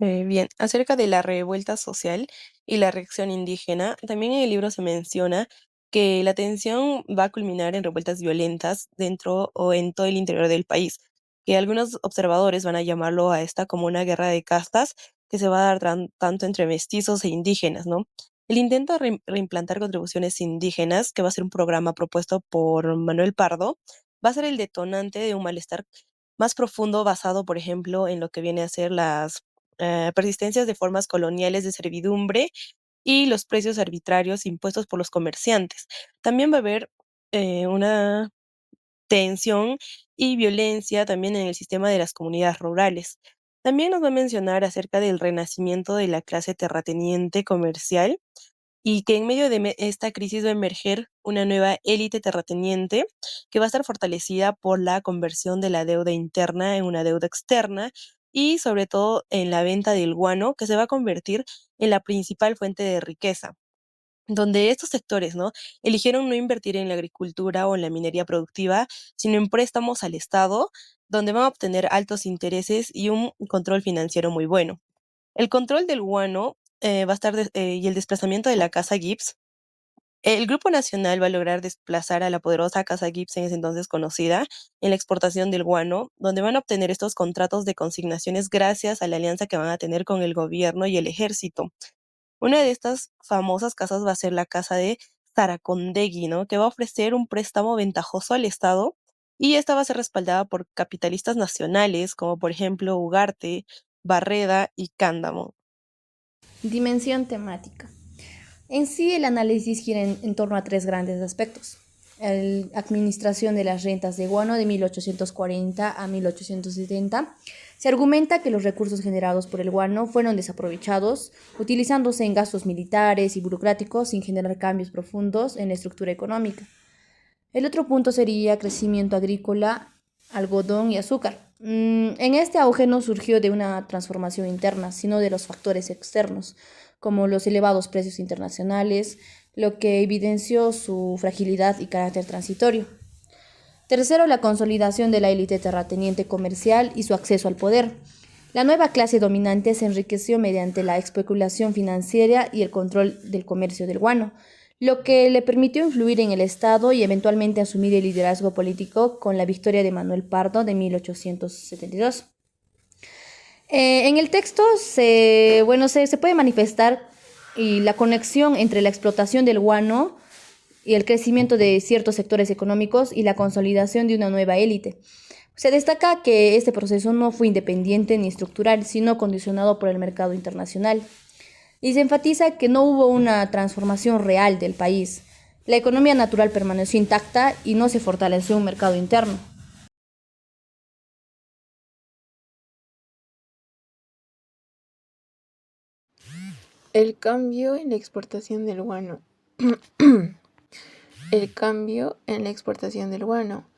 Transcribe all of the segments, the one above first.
Bien, acerca de la revuelta social y la reacción indígena, también en el libro se menciona que la tensión va a culminar en revueltas violentas dentro o en todo el interior del país, que algunos observadores van a llamarlo a esta como una guerra de castas que se va a dar tanto entre mestizos e indígenas, ¿no? El intento de reimplantar contribuciones indígenas, que va a ser un programa propuesto por Manuel Pardo, va a ser el detonante de un malestar más profundo basado, por ejemplo, en lo que viene a ser las persistencias de formas coloniales de servidumbre y los precios arbitrarios impuestos por los comerciantes. También va a haber una tensión y violencia también en el sistema de las comunidades rurales. También nos va a mencionar acerca del renacimiento de la clase terrateniente comercial y que en medio de esta crisis va a emerger una nueva élite terrateniente que va a estar fortalecida por la conversión de la deuda interna en una deuda externa y sobre todo en la venta del guano que se va a convertir en la principal fuente de riqueza, donde estos sectores, ¿no? Eligieron no invertir en la agricultura o en la minería productiva, sino en préstamos al Estado, donde van a obtener altos intereses y un control financiero muy bueno. El control del guano va a estar y el desplazamiento de la Casa Gibbs. El Grupo Nacional va a lograr desplazar a la poderosa Casa Gibbs en ese entonces conocida en la exportación del guano, donde van a obtener estos contratos de consignaciones gracias a la alianza que van a tener con el gobierno y el ejército. Una de estas famosas casas va a ser la casa de Zaracondegui, ¿no? Que va a ofrecer un préstamo ventajoso al Estado y esta va a ser respaldada por capitalistas nacionales como por ejemplo Ugarte, Barreda y Cándamo. Dimensión temática. En sí, el análisis gira en torno a tres grandes aspectos. La administración de las rentas de guano de 1840 a 1870. Se argumenta que los recursos generados por el guano fueron desaprovechados, utilizándose en gastos militares y burocráticos sin generar cambios profundos en la estructura económica. El otro punto sería crecimiento agrícola, algodón y azúcar. En este auge no surgió de una transformación interna, sino de los factores externos, como los elevados precios internacionales, lo que evidenció su fragilidad y carácter transitorio. Tercero, la consolidación de la élite terrateniente comercial y su acceso al poder. La nueva clase dominante se enriqueció mediante la especulación financiera y el control del comercio del guano, lo que le permitió influir en el Estado y eventualmente asumir el liderazgo político con la victoria de Manuel Pardo de 1872. En el texto se puede manifestar y la conexión entre la explotación del guano y el crecimiento de ciertos sectores económicos y la consolidación de una nueva élite. Se destaca que este proceso no fue independiente ni estructural, sino condicionado por el mercado internacional. Y se enfatiza que no hubo una transformación real del país. La economía natural permaneció intacta y no se fortaleció un mercado interno. El cambio en la exportación del guano. El cambio en la exportación del guano.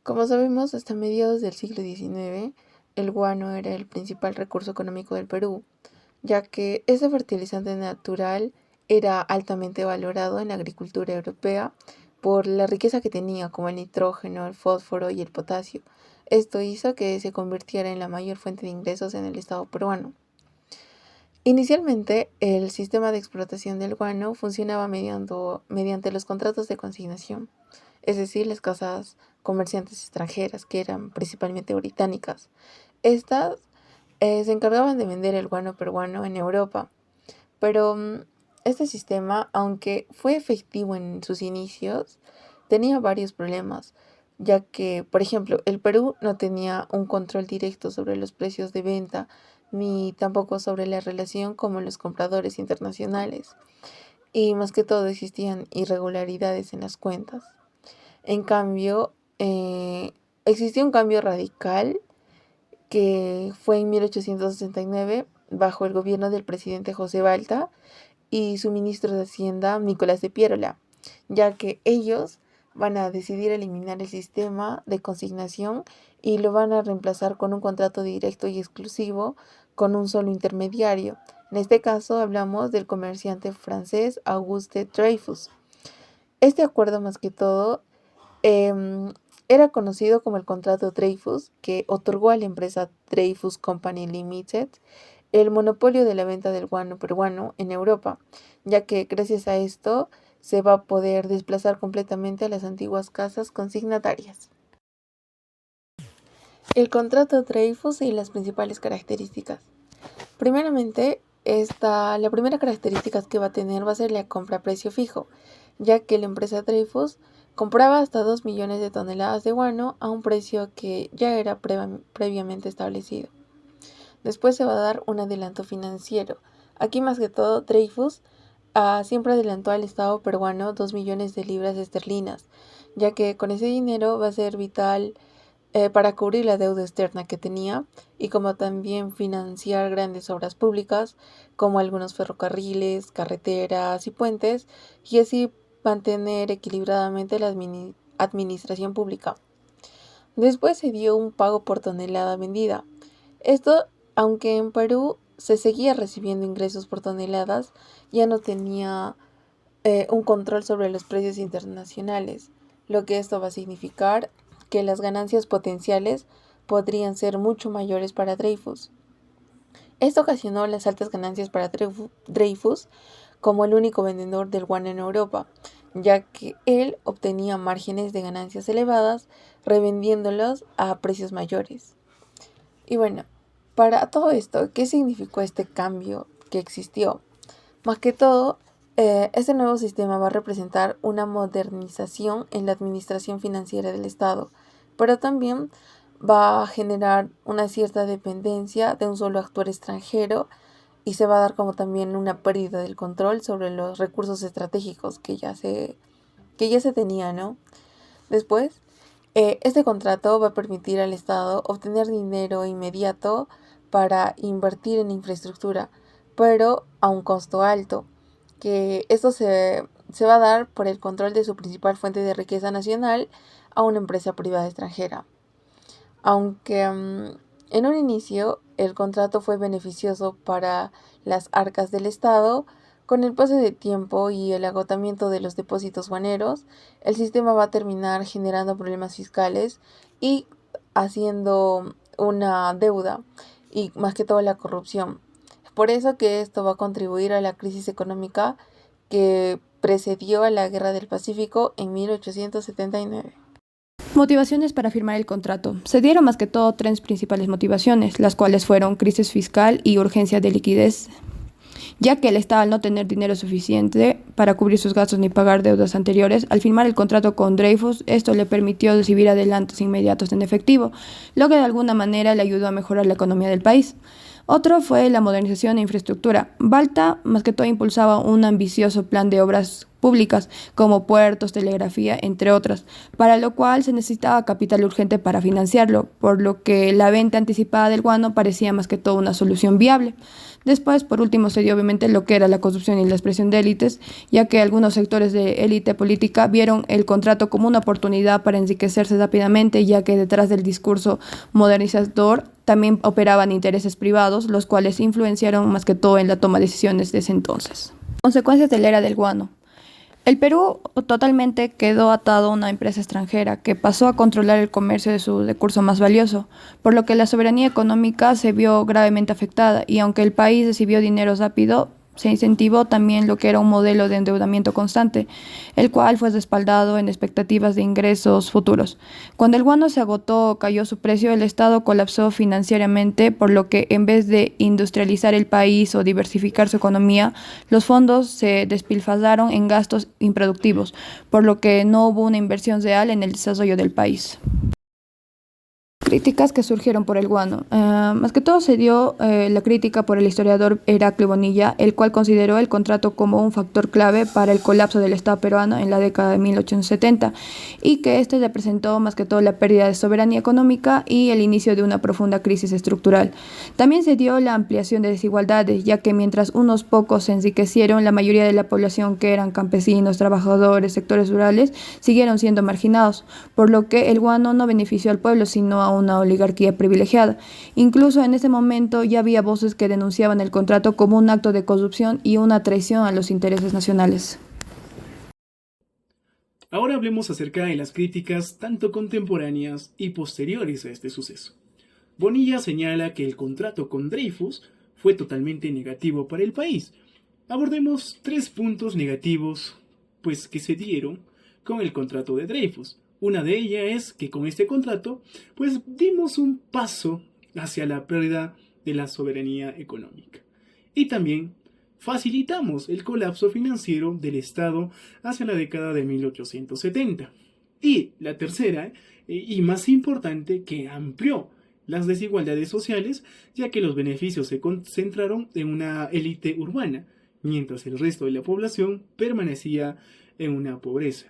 Como sabemos, hasta mediados del siglo XIX, el guano era el principal recurso económico del Perú, ya que este fertilizante natural era altamente valorado en la agricultura europea por la riqueza que tenía, como el nitrógeno, el fósforo y el potasio. Esto hizo que se convirtiera en la mayor fuente de ingresos en el Estado peruano. Inicialmente, el sistema de explotación del guano funcionaba mediante los contratos de consignación, es decir, las casas comerciantes extranjeras, que eran principalmente británicas. Estas se encargaban de vender el guano peruano en Europa, pero este sistema, aunque fue efectivo en sus inicios, tenía varios problemas, ya que, por ejemplo, el Perú no tenía un control directo sobre los precios de venta, ni tampoco sobre la relación con los compradores internacionales, y más que todo existían irregularidades en las cuentas. En cambio, existió un cambio radical que fue en 1869 bajo el gobierno del presidente José Balta y su ministro de Hacienda, Nicolás de Piérola, ya que ellos van a decidir eliminar el sistema de consignación y lo van a reemplazar con un contrato directo y exclusivo con un solo intermediario. En este caso hablamos del comerciante francés Auguste Dreyfus. Este acuerdo más que todo eh, era conocido como el contrato Dreyfus, que otorgó a la empresa Dreyfus Company Limited el monopolio de la venta del guano peruano en Europa, ya que gracias a esto se va a poder desplazar completamente a las antiguas casas consignatarias. El contrato Dreyfus y las principales características. Primeramente, la primera característica que va a tener va a ser la compra a precio fijo, ya que la empresa Dreyfus compraba hasta 2 millones de toneladas de guano a un precio que ya era previamente establecido. Después se va a dar un adelanto financiero. Aquí más que todo Dreyfus siempre adelantó al Estado peruano 2 millones de libras esterlinas, ya que con ese dinero va a ser vital para cubrir la deuda externa que tenía y como también financiar grandes obras públicas como algunos ferrocarriles, carreteras y puentes y así mantener equilibradamente la administración pública. Después se dio un pago por tonelada vendida. Esto, aunque en Perú se seguía recibiendo ingresos por toneladas, ya no tenía un control sobre los precios internacionales, lo que esto va a significar que las ganancias potenciales podrían ser mucho mayores para Dreyfus. Esto ocasionó las altas ganancias para Dreyfus como el único vendedor del guano en Europa, ya que él obtenía márgenes de ganancias elevadas revendiéndolos a precios mayores. Y bueno, para todo esto, ¿qué significó este cambio que existió? Más que todo, este nuevo sistema va a representar una modernización en la administración financiera del Estado, pero también va a generar una cierta dependencia de un solo actor extranjero y se va a dar como también una pérdida del control sobre los recursos estratégicos que ya se tenía, ¿no? Después, este contrato va a permitir al Estado obtener dinero inmediato para invertir en infraestructura, pero a un costo alto, que esto se va a dar por el control de su principal fuente de riqueza nacional a una empresa privada extranjera. Aunque en un inicio el contrato fue beneficioso para las arcas del Estado, con el paso del tiempo y el agotamiento de los depósitos guaneros, el sistema va a terminar generando problemas fiscales y haciendo una deuda y más que todo la corrupción. Es por eso que esto va a contribuir a la crisis económica que precedió a la Guerra del Pacífico en 1879. Motivaciones para firmar el contrato. Se dieron más que todo tres principales motivaciones, las cuales fueron crisis fiscal y urgencia de liquidez, ya que el Estado, al no tener dinero suficiente para cubrir sus gastos ni pagar deudas anteriores, al firmar el contrato con Dreyfus, esto le permitió recibir adelantos inmediatos en efectivo, lo que de alguna manera le ayudó a mejorar la economía del país. Otro fue la modernización e infraestructura. Balta, más que todo, impulsaba un ambicioso plan de obras públicas como puertos, telegrafía, entre otras, para lo cual se necesitaba capital urgente para financiarlo, por lo que la venta anticipada del guano parecía más que todo una solución viable. Después, por último, se dio obviamente lo que era la corrupción y la expresión de élites, ya que algunos sectores de élite política vieron el contrato como una oportunidad para enriquecerse rápidamente, ya que detrás del discurso modernizador también operaban intereses privados, los cuales influenciaron más que todo en la toma de decisiones de ese entonces. Consecuencias de la era del guano. El Perú totalmente quedó atado a una empresa extranjera que pasó a controlar el comercio de su recurso más valioso, por lo que la soberanía económica se vio gravemente afectada y aunque el país recibió dinero rápido, se incentivó también lo que era un modelo de endeudamiento constante, el cual fue respaldado en expectativas de ingresos futuros. Cuando el guano se agotó, cayó su precio, el Estado colapsó financieramente, por lo que en vez de industrializar el país o diversificar su economía, los fondos se despilfarraron en gastos improductivos, por lo que no hubo una inversión real en el desarrollo del país. Críticas que surgieron por el guano. Más que todo se dio la crítica por el historiador Heraclio Bonilla, el cual consideró el contrato como un factor clave para el colapso del Estado peruano en la década de 1870 y que este representó más que todo la pérdida de soberanía económica y el inicio de una profunda crisis estructural. También se dio la ampliación de desigualdades, ya que mientras unos pocos se enriquecieron, la mayoría de la población, que eran campesinos, trabajadores, sectores rurales, siguieron siendo marginados, por lo que el guano no benefició al pueblo, sino a una oligarquía privilegiada. Incluso en ese momento ya había voces que denunciaban el contrato como un acto de corrupción y una traición a los intereses nacionales. Ahora hablemos acerca de las críticas tanto contemporáneas y posteriores a este suceso. Bonilla señala que el contrato con Dreyfus fue totalmente negativo para el país. Abordemos 3 puntos negativos pues que se dieron con el contrato de Dreyfus. Una de ellas es que con este contrato pues dimos un paso hacia la pérdida de la soberanía económica. Y también facilitamos el colapso financiero del Estado hacia la década de 1870. Y la tercera, y más importante, que amplió las desigualdades sociales, ya que los beneficios se concentraron en una élite urbana, mientras el resto de la población permanecía en una pobreza.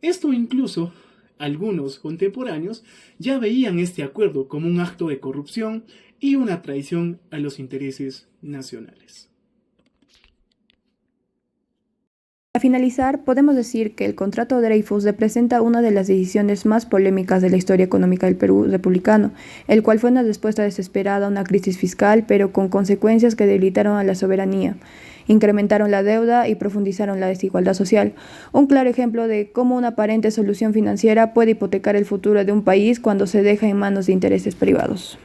Esto incluso algunos contemporáneos ya veían este acuerdo como un acto de corrupción y una traición a los intereses nacionales. Para finalizar, podemos decir que el contrato Dreyfus representa una de las decisiones más polémicas de la historia económica del Perú republicano, el cual fue una respuesta desesperada a una crisis fiscal, pero con consecuencias que debilitaron a la soberanía, incrementaron la deuda y profundizaron la desigualdad social. Un claro ejemplo de cómo una aparente solución financiera puede hipotecar el futuro de un país cuando se deja en manos de intereses privados.